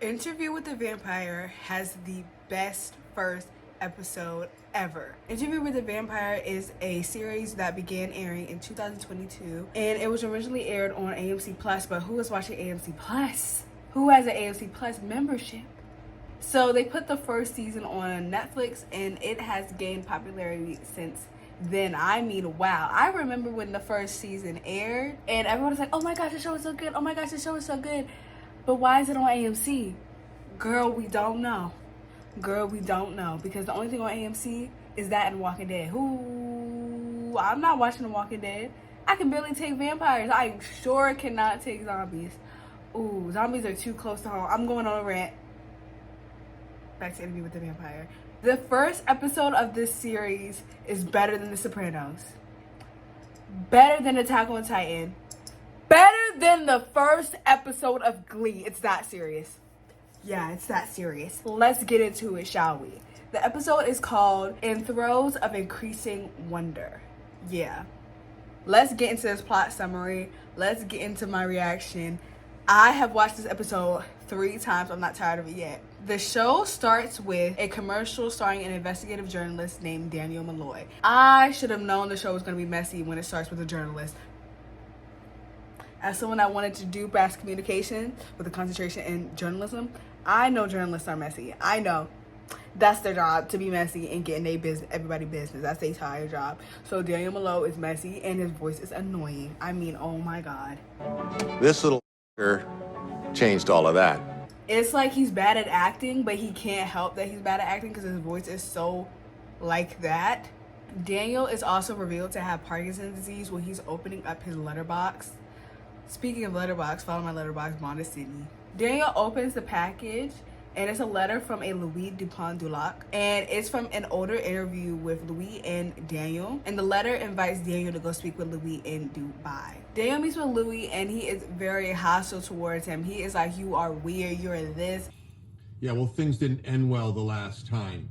Interview with the Vampire has the best first episode ever. Interview with the Vampire is a series that began airing in 2022, and it was originally aired on AMC Plus, but who is watching AMC Plus? Who has an AMC Plus membership? So they put the first season on Netflix, and it has gained popularity since then. I mean, wow. I remember when the first season aired, and everyone was like, oh my gosh, the show is so good. Oh my gosh, the show is so good. But why is it on AMC? Girl, we don't know. Girl, we don't know. Because the only thing on AMC is that and Walking Dead. Who? I'm not watching The Walking Dead. I can barely take vampires. I sure cannot take zombies. Ooh, zombies are too close to home. I'm going on a rant. Back to Interview with the Vampire. The first episode of this series is better than The Sopranos. Better than Attack on Titan. Better than the first episode of Glee. It's that serious. Yeah, it's that serious. Let's get into it, shall we? The episode is called In Throes of Increasing Wonder. Yeah. Let's get into this plot summary. Let's get into my reaction. I have watched this episode 3 times. I'm not tired of it yet. The show starts with a commercial starring an investigative journalist named Daniel Malloy. I should have known the show was going to be messy when it starts with a journalist. As someone that wanted to do mass communication with a concentration in journalism, I know journalists are messy. I know. That's their job, to be messy and get in their business, everybody business. That's their entire job. So Daniel Malloy is messy and his voice is annoying. I mean, oh my God. This little changed all of that. It's like he's bad at acting, but he can't help that he's bad at acting because his voice is so like that. Daniel is also revealed to have Parkinson's disease when he's opening up his letterbox. Speaking of letterbox, follow my letterbox, Bonda Sydney. Daniel opens the package, and it's a letter from a Louis Dupont Dulac, and it's from an older interview with Louis and Daniel, and the letter invites Daniel to go speak with Louis in Dubai. Daniel meets with Louis, and he is very hostile towards him. He is like, you are weird, you're this. Yeah, well, things didn't end well the last time.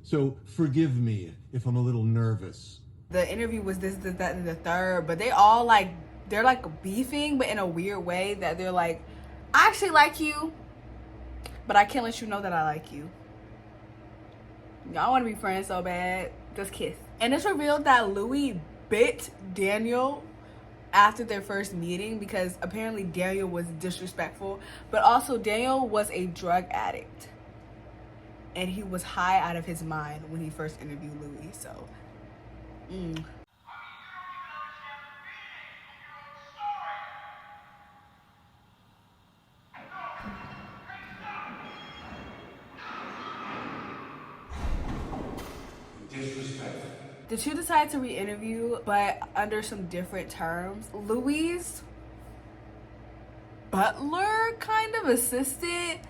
So forgive me if I'm a little nervous. The interview was this, that, and the third, but they all like, they're like beefing, but in a weird way that they're like, I actually like you, but I can't let you know that I like you. Y'all want to be friends so bad, just kiss. And it's revealed that Louis bit Daniel after their first meeting because apparently Daniel was disrespectful, but also Daniel was a drug addict. And he was high out of his mind when he first interviewed Louis, so. The two decide to re-interview, but under some different terms. Louis' butler, kind of assistant,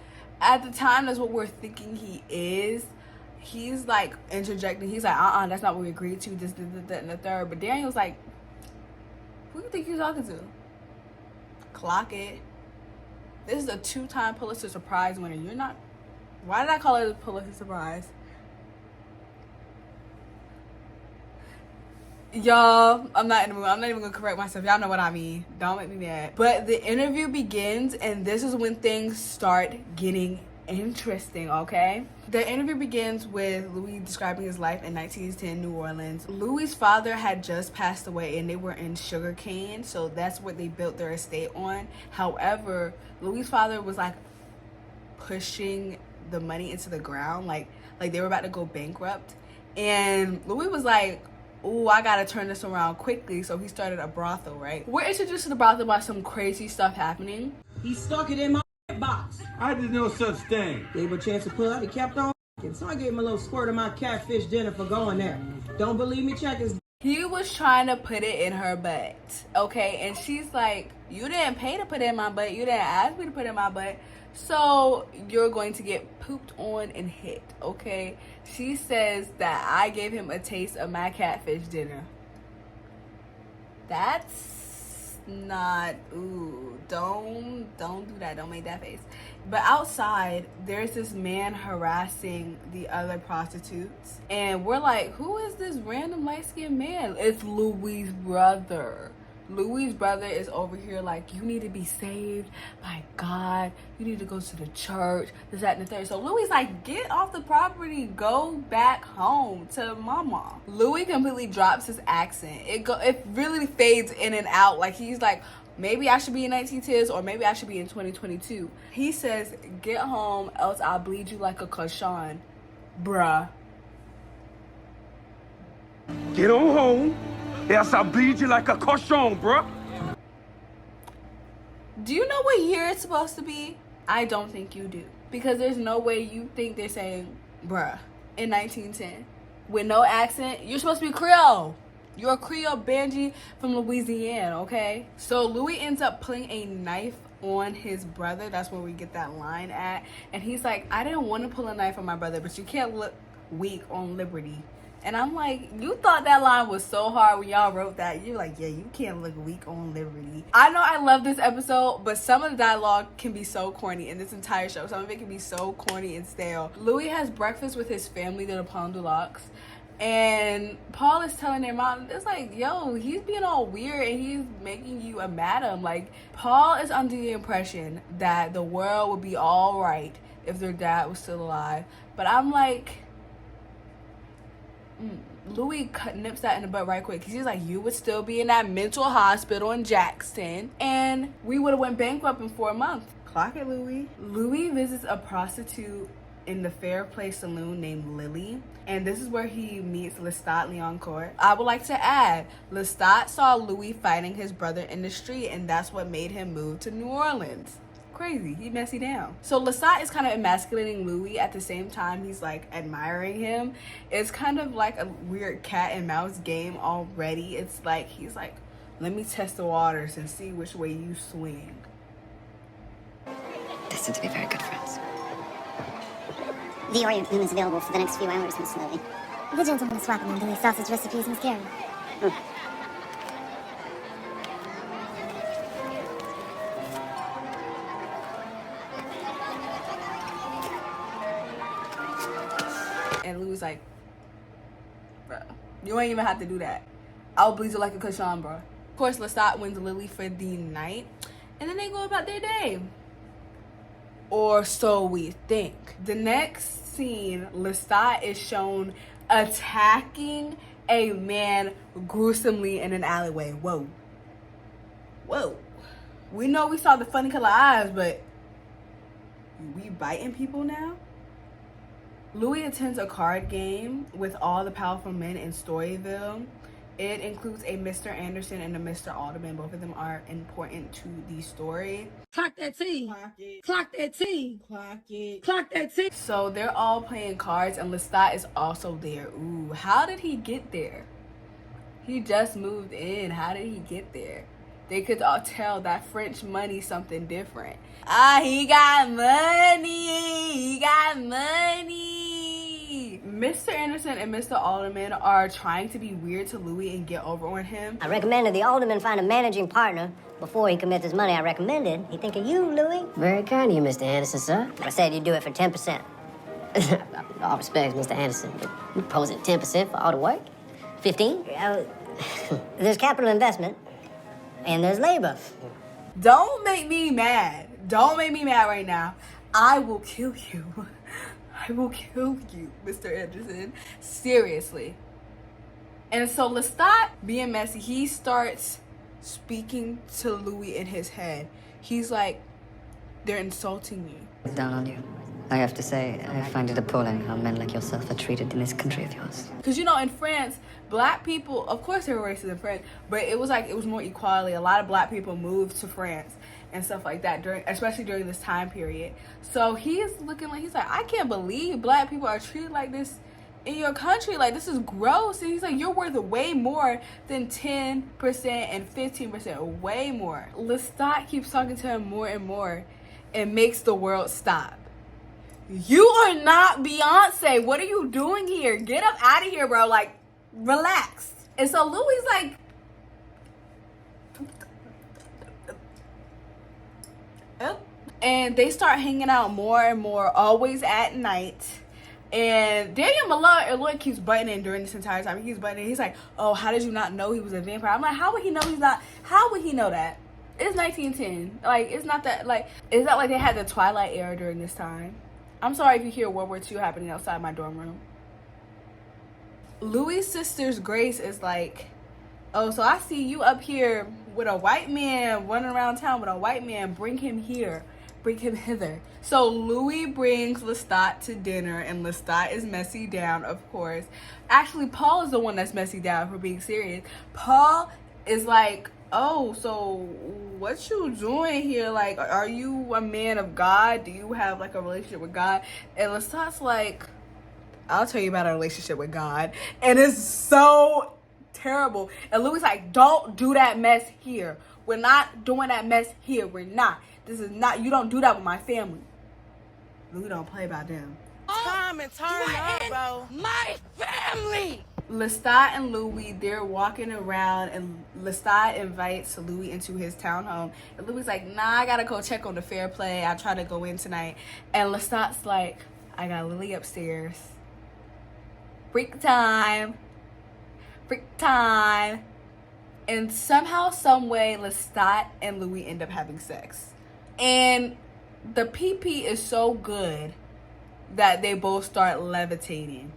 at the time, that's what we're thinking he is. He's like interjecting. He's like, that's not what we agreed to. This, that, and the third. But Daniel's like, who do you think you're talking to? Clock it. This is a 2-time Pulitzer Prize winner. You're not. Why did I call it a Pulitzer Prize? Y'all, I'm not in the mood. I'm not even gonna correct myself. Y'all know what I mean. Don't make me mad. But the interview begins, and this is when things start getting interesting, okay? The interview begins with Louis describing his life in 1910 New Orleans. Louis' father had just passed away, and they were in sugarcane, so that's what they built their estate on. However, Louis' father was like pushing the money into the ground, like they were about to go bankrupt. And Louis was like, ooh, I gotta turn this around quickly. So he started a brothel, right? We're introduced to the brothel by some crazy stuff happening. He stuck it in my box. I did no such thing. Gave him a chance to pull out. He kept on. So I gave him a little squirt of my catfish dinner for going there. Don't believe me? Check his. He was trying to put it in her butt, okay? And she's like, you didn't pay to put it in my butt. You didn't ask me to put it in my butt. So you're going to get pooped on and hit, okay? She says that I gave him a taste of my catfish dinner. That's not, ooh, don't do that. Don't make that face. But outside, there's this man harassing the other prostitutes. And we're like, who is this random light-skinned man? It's Louis' brother. Louis' brother is over here like, you need to be saved by God. You need to go to the church. This, that, and the third. So Louis like, get off the property. Go back home to mama. Louis completely drops his accent. It really fades in and out. Like he's like, maybe I should be in 1910s or maybe I should be in 2022. He says, get home else I'll bleed you like a cochon. Bruh. Get on home, else I'll bleed you like a cochon, bruh. Do you know what year it's supposed to be? I don't think you do. Because there's no way you think they're saying, bruh, in 1910. With no accent, you're supposed to be Creole. You're a Creole Benji from Louisiana, okay? So Louis ends up putting a knife on his brother. That's where we get that line at. And he's like, I didn't want to pull a knife on my brother, but you can't look weak on liberty. And I'm like, you thought that line was so hard when y'all wrote that. You're like, yeah, you can't look weak on liberty. I know I love this episode, but some of the dialogue can be so corny in this entire show. Some of it can be so corny and stale. Louis has breakfast with his family, the Pond du Lac. And Paul is telling their mom, it's like, yo, he's being all weird and he's making you a madam. Like, Paul is under the impression that the world would be all right if their dad was still alive. But I'm like... Louis nips that in the butt right quick because he's like, you would still be in that mental hospital in Jackson and we would have went bankrupt in 4 months. Clock it, Louis. Louis visits a prostitute in the Fair Play Saloon named Lily, and this is where he meets Lestat Leoncourt. I would like to add, Lestat saw Louis fighting his brother in the street and that's what made him move to New Orleans. Crazy, he messy down. So Lestat is kind of emasculating Louis at the same time he's like admiring him. It's kind of like a weird cat and mouse game already. It's like he's like, let me test the waters and see which way you swing. Destined to be very good friends. The Orient Moon is available for the next few hours, Miss Lily. The gentleman is swapping into the sausage recipes, Miss Carey. And Louis like, bro, you ain't even have to do that. I'll bleed you like a cushion, bro. Of course, Lestat wins Lily for the night, and then they go about their day. Or so we think. The next scene, Lestat is shown attacking a man gruesomely in an alleyway. Whoa. Whoa. We know we saw the funny color eyes, but we biting people now? Louis attends a card game with all the powerful men in Storyville. It includes a Mr. Anderson and a Mr. Alderman. Both of them are important to the story. Clock that T. Clock it. Clock that T. Clock it. Clock that T. So they're all playing cards and Lestat is also there. Ooh, how did he get there? He just moved in. How did he get there? They could all tell that French money something different. He got money. He got money. Mr. Anderson and Mr. Alderman are trying to be weird to Louis and get over on him. I recommended the Alderman find a managing partner before he commits his money. I recommended. He think of you, Louis. Very kind of you, Mr. Anderson, sir. I said you'd do it for 10%. All respect, Mr. Anderson, but you pose at 10% for all the work? 15? There's capital investment, and there's labor. Don't make me mad. Don't make me mad right now. I will kill you. I will kill you, Mr. Anderson. Seriously. And so Lestat, being messy, he starts speaking to Louis in his head. He's like, they're insulting you. Down on you. I have to say, I find it appalling how men like yourself are treated in this country of yours. Because, you know, in France, black people, of course they were racist in France, but it was like, it was more equality. A lot of black people moved to France and stuff like that, especially during this time period. So he's looking like, he's like, I can't believe black people are treated like this in your country. Like, this is gross. And he's like, you're worth way more than 10% and 15%, way more. Lestat keeps talking to him more and more and makes the world stop. You are not Beyonce. What are you doing here? Get up out of here, bro. Like, relax. And so Louis like, and they start hanging out more and more, always at night. And Daniel Malloy keeps butting in during this entire time. He's butting in. He's like, oh, how did you not know he was a vampire? I'm like, how would he know he's not? How would he know that? It's 1910. Like, it's not that, like, it's not like they had the Twilight era during this time. I'm sorry if you hear World War II happening outside my dorm room. Louis' sister's Grace is like, oh, so I see you up here with a white man running around town with a white man. Bring him here. Bring him hither. So Louis brings Lestat to dinner, and Lestat is messy down, of course. Actually, Paul is the one that's messy down, for being serious. Paul is like, oh, so what you doing here? Like, are you a man of God? Do you have like a relationship with God? And Lestat's like, I'll tell you about a relationship with God. And it's so terrible. And Louis like, don't do that mess here. We're not doing that mess here. We're not. This is not, you don't do that with my family. Louis don't play about them. Time and turn up, bro. My family! Lestat and Louis, they're walking around, and Lestat invites Louis into his townhome. And Louis like, nah, I gotta go check on the fair play. I try to go in tonight. And Lestat's like, I got Lily upstairs. Freak time. Freak time. And somehow, some way, Lestat and Louis end up having sex. And the pee-pee is so good that they both start levitating.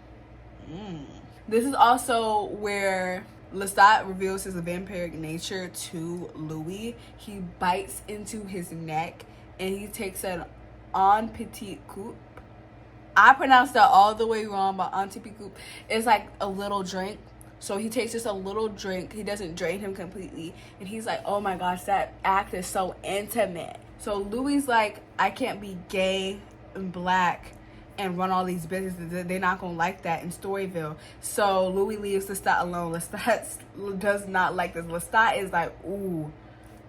This is also where Lestat reveals his vampiric nature to Louis. He bites into his neck and he takes an en petit coup. I pronounced that all the way wrong, but en petit coup is like a little drink. So he takes just a little drink. He doesn't drain him completely. And he's like, oh my gosh, that act is so intimate. So Louis like, I can't be gay and black and run all these businesses. They're not gonna like that in Storyville. So Louis leaves Lestat alone. Lestat does not like this. Lestat is like, ooh,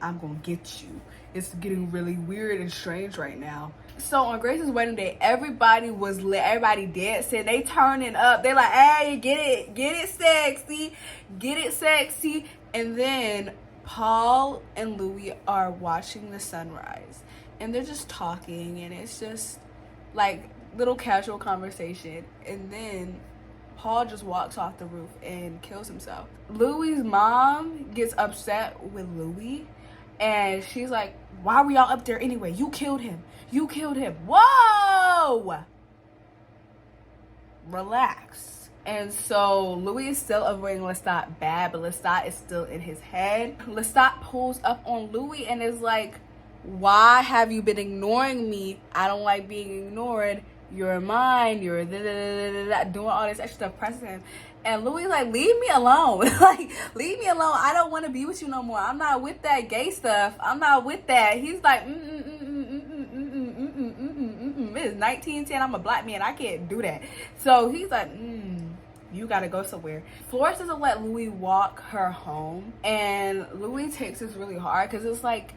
I'm gonna get you. It's getting really weird and strange right now. So on Grace's wedding day, everybody was lit. Everybody dancing. They turning up. They like, hey, get it sexy, get it sexy. And then Paul and Louis are watching the sunrise, and they're just talking, and it's just like little casual conversation. And then Paul just walks off the roof and kills himself. Louis' mom gets upset with Louis, and she's like, why were y'all up there anyway? You killed him. You killed him. Whoa! Relax. And so Louis is still avoiding Lestat bad, but Lestat is still in his head. Lestat pulls up on Louis and is like, why have you been ignoring me? I don't like being ignored. You're mine. You're doing all this extra stuff, pressing him. And Louis like, leave me alone. Like, leave me alone. I don't want to be with you no more. I'm not with that gay stuff. I'm not with that. He's like, it's 1910. I'm a black man. I can't do that. So he's like, you gotta go somewhere. Florence doesn't let Louis walk her home. And Louis takes this really hard because it's like,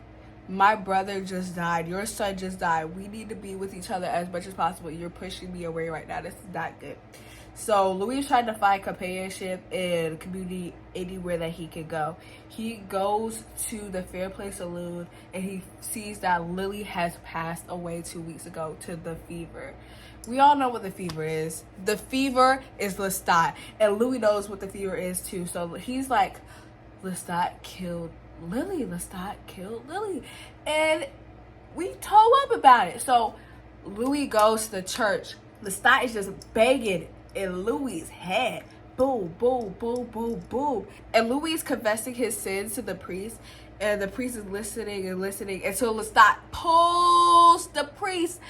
my brother just died. Your son just died. We need to be with each other as much as possible. You're pushing me away right now. This is not good. So Louis tried to find companionship in community anywhere that he could go. He goes to the Fairplay Saloon and he sees that Lily has passed away 2 weeks ago to the fever. We all know what the fever is. The fever is Lestat, and Louis knows what the fever is too. So he's like, Lestat killed Lily. Lestat killed Lily. And we toe up about it. So Louis goes to the church. Lestat is just begging in Louis' head. Boom, boom, boom, boom, boom. And Louis is confessing his sins to the priest. And the priest is listening and listening until Lestat pulls the priest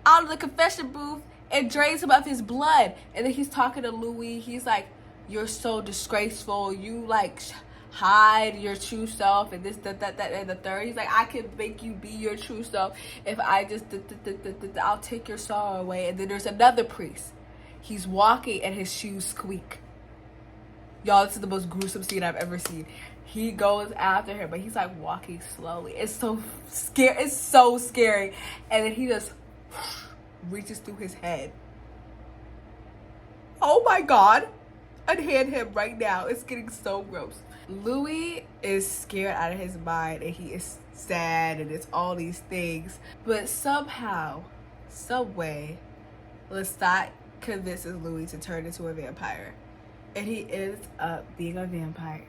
out of the confession booth and drains him of his blood. And then he's talking to Louis. He's like, you're so disgraceful. You like hide your true self and this, that, and the third. He's like, I can make you be your true self if I just, I'll take your sorrow away. And then there's another priest. He's walking and his shoes squeak. Y'all, this is the most gruesome scene I've ever seen. He goes after him, but he's like walking slowly. It's so scary. It's so scary. And then he just reaches through his head. Oh my God. Unhand him right now. It's getting so gross. Louis is scared out of his mind and he is sad and it's all these things. But somehow, some way, Lestat convinces Louis to turn into a vampire. And he ends up being a vampire.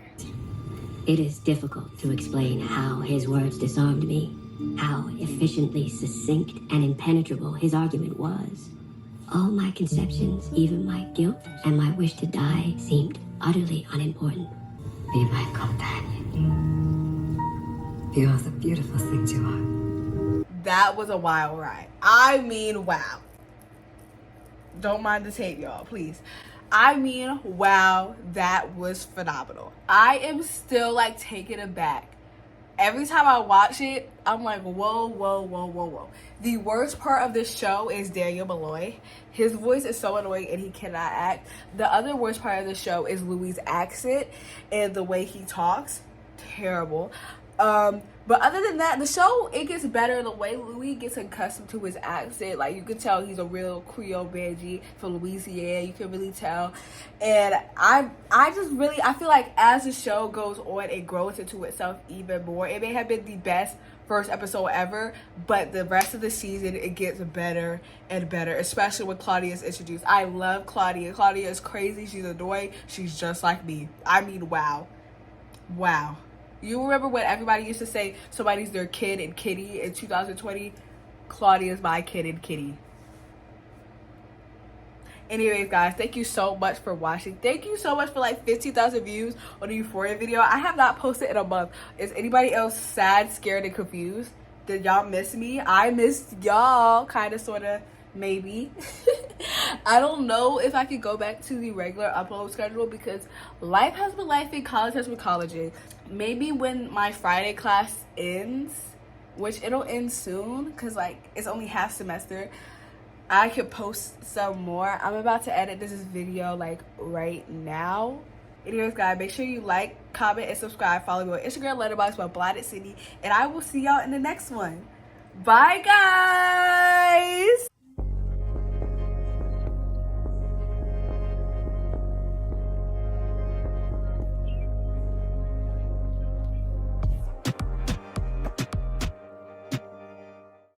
It is difficult to explain how his words disarmed me, how efficiently succinct and impenetrable his argument was. All my conceptions, even my guilt and my wish to die, seemed utterly unimportant. Be my companion. Be all the beautiful things you are. That was a wild ride. I mean, wow. Don't mind the tape, y'all, please. I mean, wow, that was phenomenal. I am still like taken aback. Every time I watch it, I'm like, whoa, whoa, whoa, whoa, whoa. The worst part of this show is Daniel Malloy. His voice is so annoying and he cannot act. The other worst part of the show is Louis' accent and the way he talks. Terrible. But other than that, the show, it gets better. The way Louis gets accustomed to his accent, like you can tell he's a real Creole Benji from Louisiana. You can really tell. And I feel like as the show goes on, it grows into itself even more. It may have been the best first episode ever, but the rest of the season, it gets better and better, especially when Claudia is introduced. I love Claudia. Claudia is crazy. She's annoying. She's just like me. I mean, wow. Wow. You remember when everybody used to say somebody's their kid and kitty in 2020? Claudia's my kid and kitty. Anyways, guys, thank you so much for watching. Thank you so much for like 15,000 views on the Euphoria video. I have not posted in a month. Is anybody else sad, scared, and confused? Did y'all miss me? I missed y'all, kind of, sort of, maybe. I don't know if I could go back to the regular upload schedule because life has been life and college has been colleging. Maybe when my Friday class ends, which it'll end soon because like it's only half semester, I could post some more. I'm about to edit this video like right now. Anyways, guys, make sure you like, comment, and subscribe. Follow me on Instagram, Letterboxd by Blinded Sydney, and I will see y'all in the next one. Bye, guys.